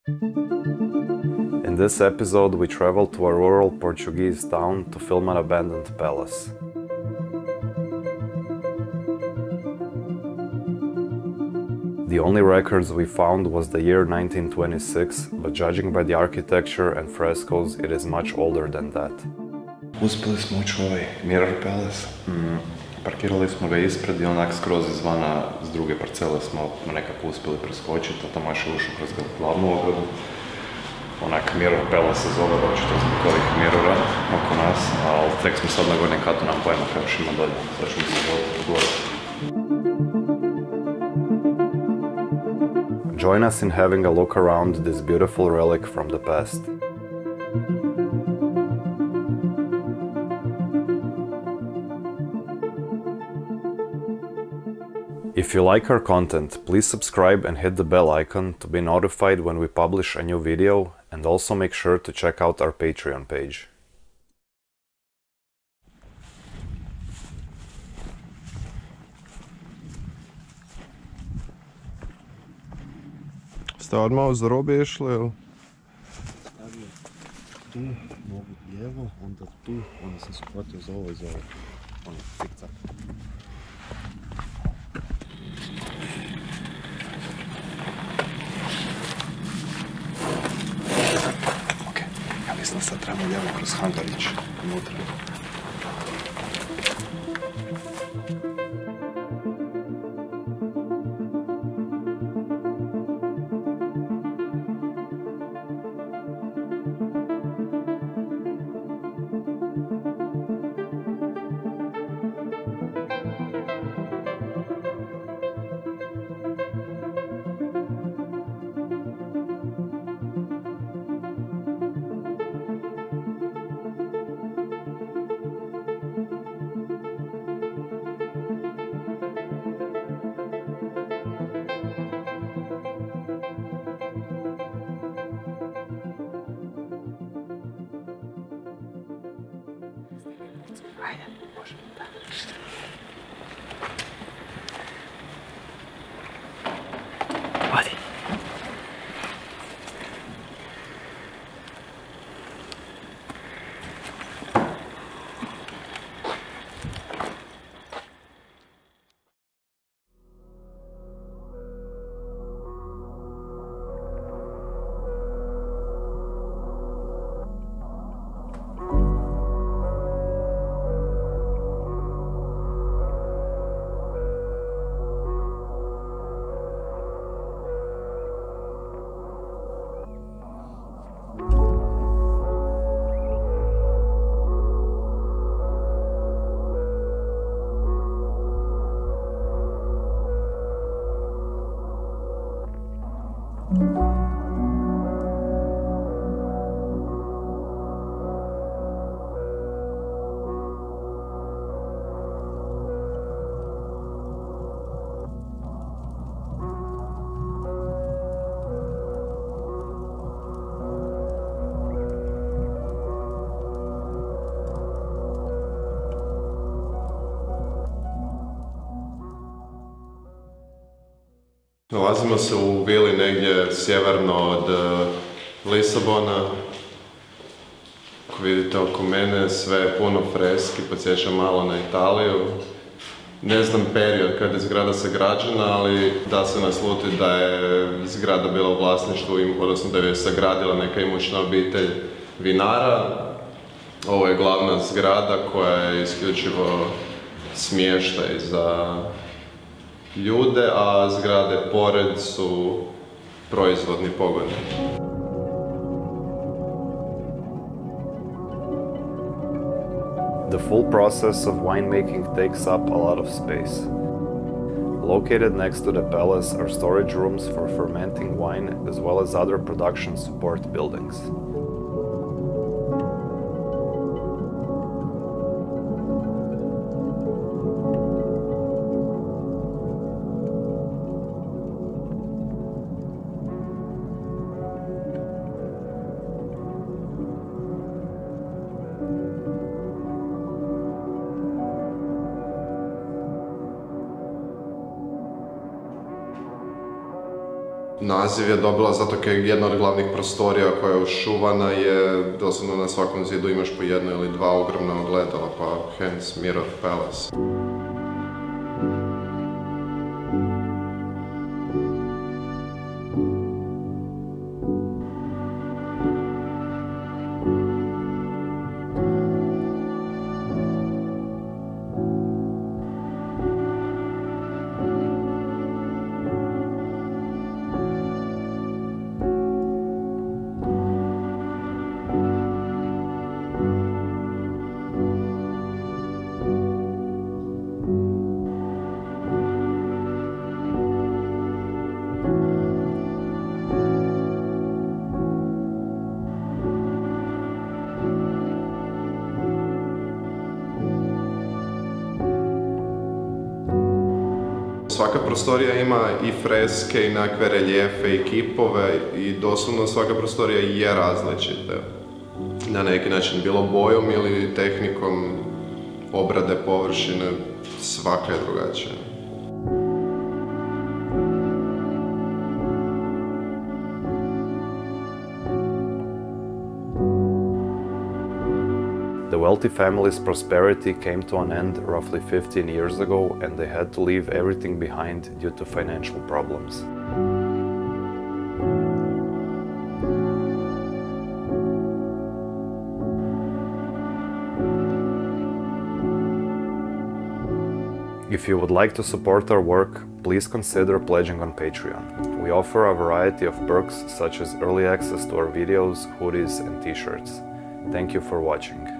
In this episode, we travel to a rural Portuguese town to film an abandoned palace. The only records we found was the year 1926, but judging by the architecture and frescoes, it is much older than that. Uspjeli smo ući u ovaj Mirror Palace. Parkirali smo ga ispred i onak skroz izvana s druge parcele smo nekako uspjeli preskočiti, a Tomaš je ušao kroz glavnu ogradu. Onak Mirror Palace se zove, očito zbog ovih mirrora oko nas, ali tek smo sad na gornjem katu, nam pojma kaj još ima dolje, sad ćemo se gore. Join us in having a look around this beautiful relic from the past. If you like our content, please subscribe and hit the bell icon to be notified when we publish a new video, and also make sure to check out our Patreon page. Ste odmah uz robe išli, ili? Stavio tu, nogu lijevo, onda tu, onda sam se uhvatio za ovo i za ovo. Ono, cik-cak. Ok, ja mislim sad trebamo lijevo kroz hangar ići unutra. Ajde, može. Vadi. Nalazimo se u vili negdje sjeverno od Lisabona. Ako vidite oko mene, sve je puno freski, podsjeća malo na Italiju. Ne znam period kada je zgrada sagrađena, ali da se nasluti da je zgrada bila u vlasništvu, odnosno da je sagradila neka imućna obitelj vinara. Ovo je glavna zgrada koja je isključivo smještaj za ljude, a zgrade pored su proizvodni pogoni. The full process of winemaking takes up a lot of space. Located next to the palace are storage rooms for fermenting wine as well as other production support buildings. Naziv je dobila zato jer jedna od glavnih prostorija koja je ušuvana je, doslovno na svakom zidu imaš po jedno ili dva ogromna ogledala, pa hence Mirror Palace. Svaka prostorija ima i freske i nekakve reljefe i kipove i doslovno svaka prostorija je različita. Na neki način, bilo bojom ili tehnikom obrade površine, svaka je drugačija. The wealthy family's prosperity came to an end roughly 15 years ago, and they had to leave everything behind due to financial problems. If you would like to support our work, please consider pledging on Patreon. We offer a variety of perks such as early access to our videos, hoodies and t-shirts. Thank you for watching.